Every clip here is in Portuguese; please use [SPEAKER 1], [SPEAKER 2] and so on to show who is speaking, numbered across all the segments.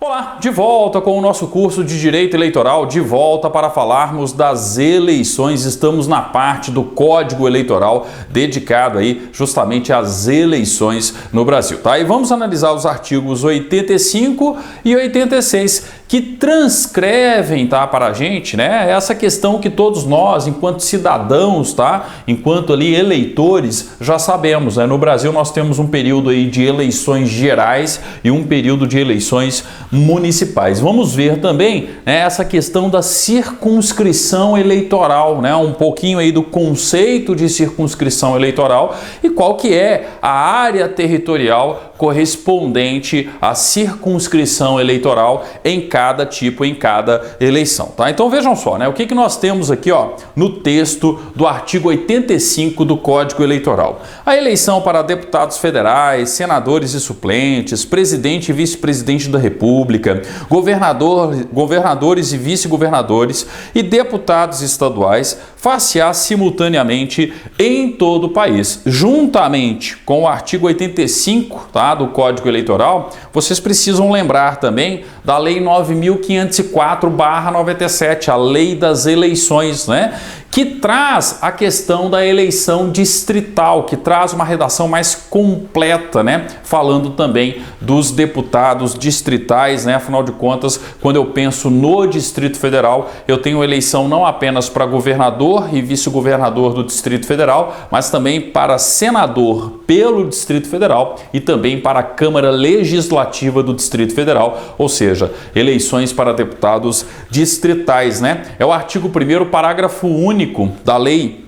[SPEAKER 1] Olá, de volta com o nosso curso de Direito Eleitoral, de volta para falarmos das eleições. Estamos na parte do Código Eleitoral dedicado aí justamente às eleições no Brasil, tá? E vamos analisar os artigos 85 e 86 que transcrevem, tá, para a gente, né, essa questão que todos nós, enquanto cidadãos, tá, enquanto ali eleitores, já sabemos, né? No Brasil nós temos um período aí de eleições gerais e um período de eleições municipais. Vamos ver também, né, essa questão da circunscrição eleitoral, né, um pouquinho aí do conceito de circunscrição eleitoral e qual que é a área territorial correspondente à circunscrição eleitoral em cada tipo, em cada eleição, tá? Então vejam só, né, o que nós temos aqui, ó, no texto do artigo 85 do Código Eleitoral. A eleição para deputados federais, senadores e suplentes, presidente e vice-presidente da República, governadores e vice-governadores e deputados estaduais far-se-á simultaneamente em todo o país. Juntamente com o artigo 85, tá, do Código Eleitoral, vocês precisam lembrar também da Lei 9.504/97, a Lei das Eleições, né, que traz a questão da eleição distrital, que traz uma redação mais completa, né, falando também dos deputados distritais, né, afinal de contas, quando eu penso no Distrito Federal, eu tenho eleição não apenas para governador e vice-governador do Distrito Federal, mas também para senador pelo Distrito Federal e também para a Câmara Legislativa do Distrito Federal, ou seja, eleições para deputados distritais, né? É o artigo 1º, parágrafo único da Lei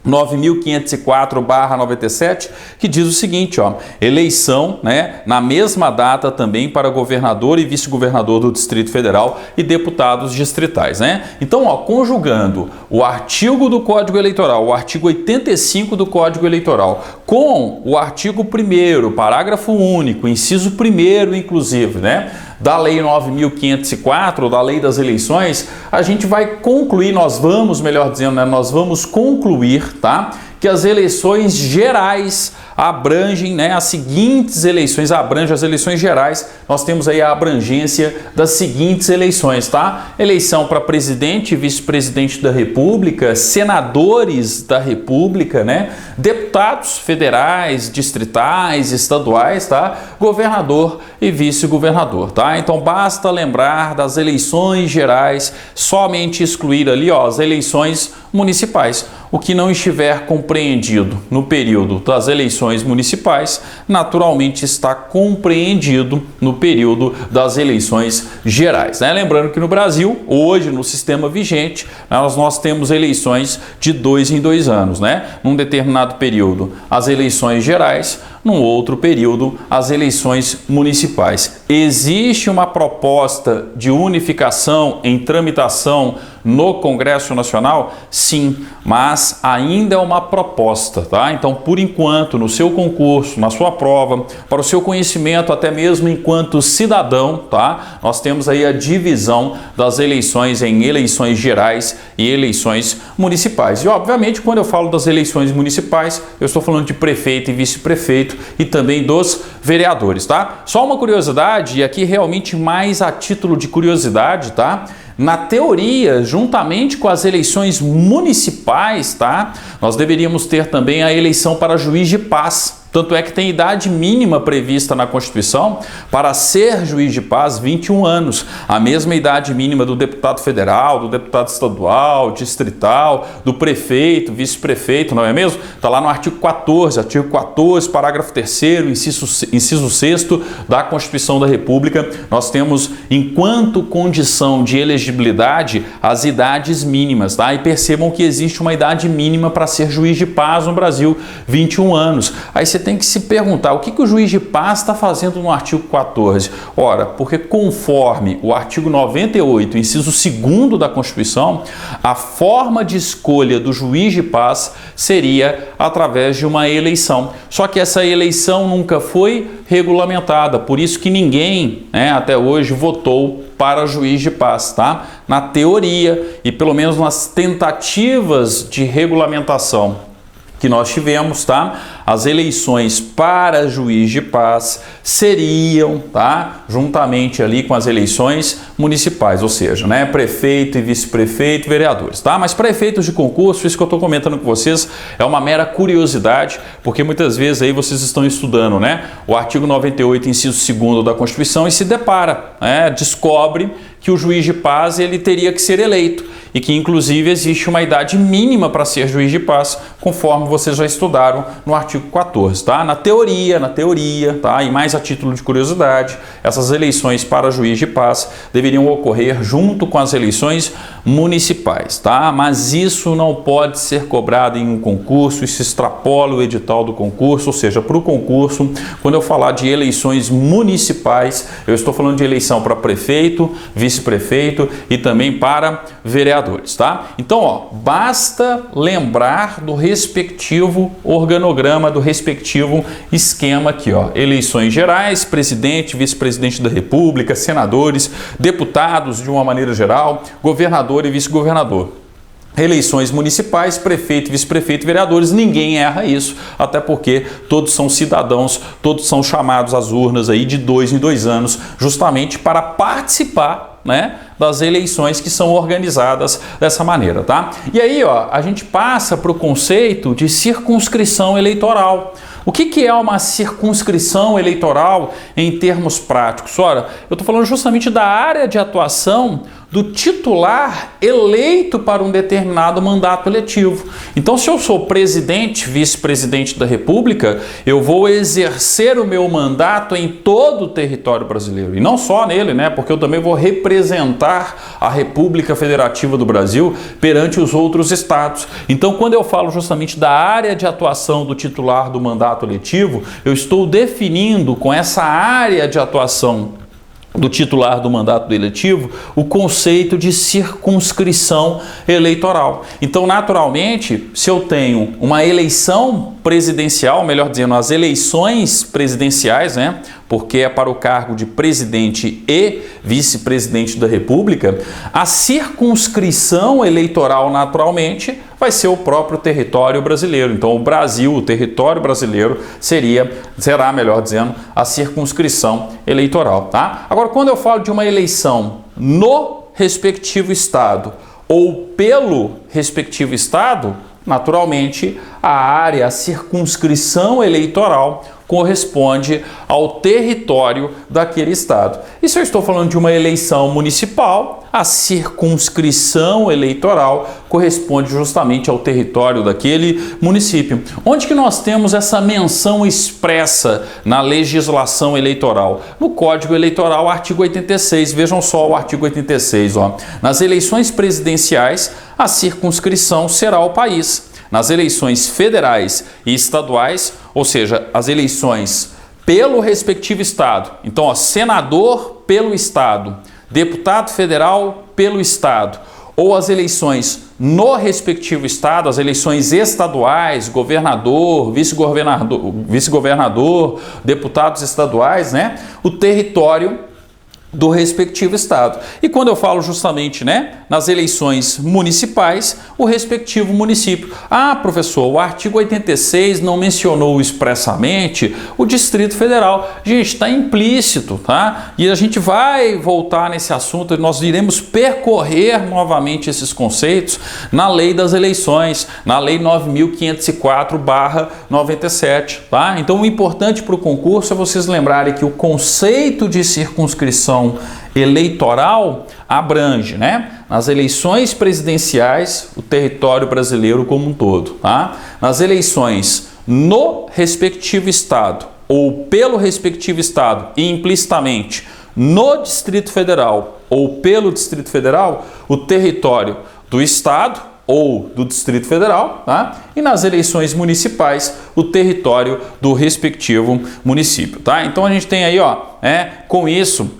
[SPEAKER 1] 9.504/97, que diz o seguinte, ó, eleição, né, na mesma data também para governador e vice-governador do Distrito Federal e deputados distritais, né? Então, ó, conjugando o artigo do Código Eleitoral, o artigo 85 do Código Eleitoral, com o artigo 1º, parágrafo único, inciso 1º, inclusive, né, da Lei 9.504, da Lei das Eleições, a gente vai concluir, nós vamos, melhor dizendo, né, nós vamos concluir, tá, que as eleições gerais abrangem, né, as seguintes eleições, abrangem as eleições gerais, nós temos aí a abrangência das seguintes eleições, tá? Eleição para presidente e vice-presidente da República, senadores da República, né, deputados federais, distritais, estaduais, tá? Governador e vice-governador, tá? Então basta lembrar das eleições gerais, somente excluir ali, ó, as eleições municipais. O que não estiver compreendido no período das eleições municipais, naturalmente está compreendido no período das eleições gerais, né? Lembrando que no Brasil, hoje, no sistema vigente, nós temos eleições de 2 em 2 anos, né? Num determinado período, as eleições gerais, num outro período, as eleições municipais. Existe uma proposta de unificação em tramitação no Congresso Nacional? Sim, mas ainda é uma proposta, tá? Então, por enquanto, no seu concurso, na sua prova, para o seu conhecimento, até mesmo enquanto cidadão, tá? Nós temos aí a divisão das eleições em eleições gerais e eleições municipais. E, obviamente, quando eu falo das eleições municipais, eu estou falando de prefeito e vice-prefeito e também dos vereadores, tá? Só uma curiosidade, e aqui realmente mais a título de curiosidade, tá? Na teoria, juntamente com as eleições municipais, tá? Nós deveríamos ter também a eleição para juiz de paz. Tanto é que tem idade mínima prevista na Constituição para ser juiz de paz, 21 anos. A mesma idade mínima do deputado federal, do deputado estadual, distrital, do prefeito, vice-prefeito, não é mesmo? Está lá no artigo 14, parágrafo 3º, inciso 6º da Constituição da República. Nós temos, enquanto condição de elegibilidade, as idades mínimas, tá? E percebam que existe uma idade mínima para ser juiz de paz no Brasil, 21 anos. Aí você tem que se perguntar o que o juiz de paz está fazendo no artigo 14. Ora, porque conforme o artigo 98, inciso 2º da Constituição, a forma de escolha do juiz de paz seria através de uma eleição. Só que essa eleição nunca foi regulamentada, por isso que ninguém, até hoje votou para juiz de paz, tá? Na teoria e pelo menos nas tentativas de regulamentação que nós tivemos, tá? As eleições para juiz de paz seriam, tá? Juntamente ali com as eleições municipais, ou seja, prefeito e vice-prefeito, vereadores, tá? Mas prefeitos de concurso, isso que eu estou comentando com vocês é uma mera curiosidade, porque muitas vezes aí vocês estão estudando, o artigo 98, inciso 2º da Constituição e se depara, descobre que o juiz de paz ele teria que ser eleito e que inclusive existe uma idade mínima para ser juiz de paz, conforme vocês já estudaram no artigo 14, tá? Na teoria, tá? E mais a título de curiosidade, essas eleições para juiz de paz deveriam ocorrer junto com as eleições municipais, tá? Mas isso não pode ser cobrado em um concurso, isso extrapola o edital do concurso, ou seja, para o concurso, quando eu falar de eleições municipais, eu estou falando de eleição para prefeito, vice-prefeito e também para vereadores, tá? Então, basta lembrar do respectivo organograma, do respectivo esquema aqui, eleições gerais, presidente, vice-presidente da República, senadores, deputados de uma maneira geral, governador e vice-governador. Eleições municipais, prefeito, vice-prefeito, vereadores, ninguém erra isso, até porque todos são cidadãos, todos são chamados às urnas aí de 2 em 2 anos, justamente para participar das eleições que são organizadas dessa maneira, tá? E aí, a gente passa para o conceito de circunscrição eleitoral. O que é uma circunscrição eleitoral em termos práticos? Ora, eu estou falando justamente da área de atuação do titular eleito para um determinado mandato eletivo. Então, se eu sou presidente, vice-presidente da República, eu vou exercer o meu mandato em todo o território brasileiro. E não só nele, porque eu também vou representar a República Federativa do Brasil perante os outros estados. Então, quando eu falo justamente da área de atuação do titular do mandato eletivo, eu estou definindo com essa área de atuação do titular do mandato eletivo o conceito de circunscrição eleitoral. Então, naturalmente, se eu tenho uma eleição presidencial, melhor dizendo, as eleições presidenciais, porque é para o cargo de presidente e vice-presidente da República, a circunscrição eleitoral, naturalmente, vai ser o próprio território brasileiro. Então, o Brasil, o território brasileiro, será, melhor dizendo, a circunscrição eleitoral, tá? Agora, quando eu falo de uma eleição no respectivo estado ou pelo respectivo estado, naturalmente, a área, a circunscrição eleitoral corresponde ao território daquele estado. E se eu estou falando de uma eleição municipal, a circunscrição eleitoral corresponde justamente ao território daquele município. Onde que nós temos essa menção expressa na legislação eleitoral? No Código Eleitoral, artigo 86. Vejam só o artigo 86. Nas eleições presidenciais, a circunscrição será o país. Nas eleições federais e estaduais, ou seja, as eleições pelo respectivo estado. Então, senador pelo estado, deputado federal pelo estado, ou as eleições no respectivo estado, as eleições estaduais, governador, vice-governador, deputados estaduais, o território do respectivo estado. E quando eu falo justamente, nas eleições municipais, o respectivo município. Ah, professor, o artigo 86 não mencionou expressamente o Distrito Federal. Gente, está implícito, tá? E a gente vai voltar nesse assunto, nós iremos percorrer novamente esses conceitos na Lei das Eleições, na Lei 9.504/97, tá? Então, o importante para o concurso é vocês lembrarem que o conceito de circunscrição eleitoral abrange, nas eleições presidenciais, o território brasileiro como um todo, tá? Nas eleições no respectivo estado ou pelo respectivo estado e implicitamente no Distrito Federal ou pelo Distrito Federal, o território do estado ou do Distrito Federal, tá? E nas eleições municipais, o território do respectivo município, tá? Então a gente tem aí, ó, com isso,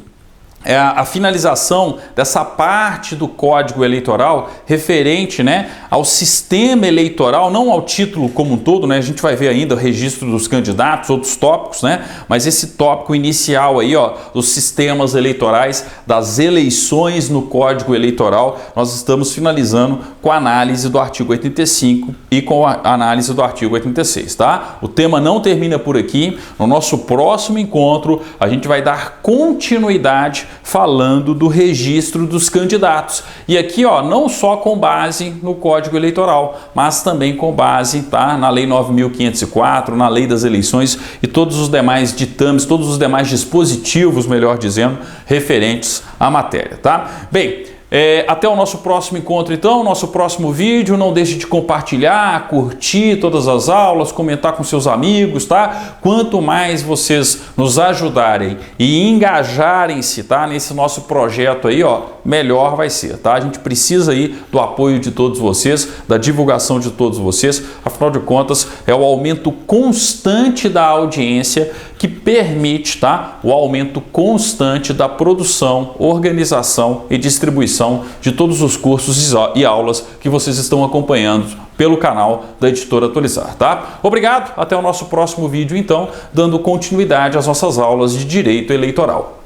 [SPEAKER 1] a finalização dessa parte do Código Eleitoral referente, né, ao sistema eleitoral, não ao título como um todo, né? A gente vai ver ainda o registro dos candidatos, outros tópicos, né? Mas esse tópico inicial aí, ó, dos sistemas eleitorais, das eleições no Código Eleitoral, nós estamos finalizando com a análise do artigo 85 e com a análise do artigo 86, tá? O tema não termina por aqui. No nosso próximo encontro, a gente vai dar continuidade falando do registro dos candidatos. E aqui, ó, não só com base no Código Eleitoral, mas também com base, tá, na Lei 9.504, na Lei das Eleições e todos os demais ditames, todos os demais dispositivos, melhor dizendo, referentes à matéria, tá? Bem, até o nosso próximo encontro, então, nosso próximo vídeo. Não deixe de compartilhar, curtir todas as aulas, comentar com seus amigos, tá? Quanto mais vocês nos ajudarem e engajarem-se, tá, nesse nosso projeto aí, ó, melhor vai ser, tá? A gente precisa aí do apoio de todos vocês, da divulgação de todos vocês. Afinal de contas, é o aumento constante da audiência que permite, tá, o aumento constante da produção, organização e distribuição de todos os cursos e aulas que vocês estão acompanhando pelo canal da Editora Atualizar, tá? Obrigado, até o nosso próximo vídeo, então, dando continuidade às nossas aulas de Direito Eleitoral.